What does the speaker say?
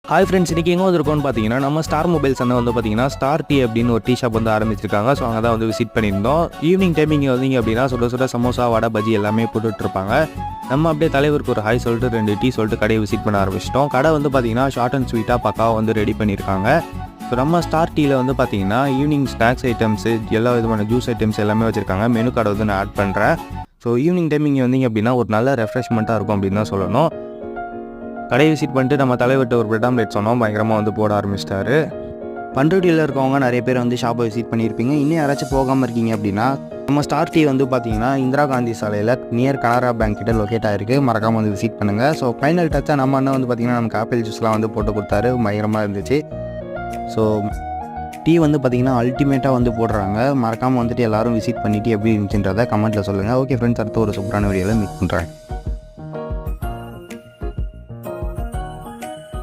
Hi friends, இன்றைக்கி எங்கே வந்திருக்கோன்னு பார்த்தீங்கன்னா நம்ம ஸ்டார் மொபைல்ஸ் வந்து பார்த்தீங்கன்னா ஸ்டார் டீ அப்படின்னு ஒரு டீ ஷாப் வந்து ஆரம்பிச்சிருக்காங்க. ஸோ அங்கே தான் வந்து விசிட் பண்ணியிருந்தோம். ஈவினிங் டைம் இங்கே வந்தீங்க அப்படின்னா சுட சமோசா வடை பஜ்ஜி எல்லாமே போட்டுட்ருப்பாங்க. நம்ம அப்படியே தலைவருக்கு ஒரு ஹாய் சொல்லிட்டு 2 டீ சொல்லிட்டு கடையை விசிட் பண்ண ஆரம்பிச்சிட்டோம். கடை வந்து பார்த்தீங்கன்னா ஷார்ட் அண்ட் ஸ்வீட்டாக பக்காவாக வந்து ரெடி பண்ணியிருக்காங்க. ஸோ நம்ம ஸ்டார் டீயில் வந்து பார்த்தீங்கன்னா ஈவினிங் ஸ்நாக்ஸ் ஐட்டம்ஸு எல்லா விதமான ஜூஸ் ஐட்டம்ஸ் எல்லாமே வச்சுருக்காங்க. மெனு கார்டை வந்து நான் ஆட் பண்ணுறேன். ஸோ ஈவினிங் டைம் இங்கே வந்தீங்க அப்படின்னா ஒரு நல்ல ரெஃப்ரெஷ்மெண்ட்டாக இருக்கும் அப்படின்னு தான் சொல்லணும். கடையை விசிட் பண்ணிட்டு நம்ம தலைவர்கிட்ட ஒரு பிரெட் ஆம்லெட் சொன்னோம். பயங்கரமாக வந்து போட ஆரம்பிச்சிட்டாரு. பண்ருட்டியில் இருக்கவங்க நிறைய பேர் வந்து ஷாப்பை விசிட் பண்ணியிருப்பீங்க. இன்னும் யாராச்சும் போகாமல் இருக்கீங்க அப்படின்னா நம்ம ஸ்டார் டீ வந்து பார்த்தீங்கன்னா இந்திரா காந்தி சாலையில் நியர் கனரா பேங்க் கிட்ட லொக்கேட் ஆகிருக்கு. மறக்காமல் வந்து விசிட் பண்ணுங்கள். ஸோ ஃபைனல் டச்சாக நம்ம அண்ணன் வந்து பார்த்திங்கன்னா நமக்கு ஆப்பிள் ஜூஸ்லாம் வந்து போட்டு கொடுத்தாரு. பயங்கரமாக இருந்துச்சு. ஸோ டீ வந்து பார்த்திங்கன்னா அல்டிமேட்டாக வந்து போடுறாங்க. மறக்காமல் வந்துட்டு எல்லோரும் விசிட் பண்ணிவிட்டு எப்படி இருந்துச்சுன்றதை கமெண்ட்டில் சொல்லுங்கள். ஓகே ஃப்ரெண்ட்ஸ், அடுத்த ஒரு சூப்பரான வீடியோவில் மீட் பண்ணுறேன்.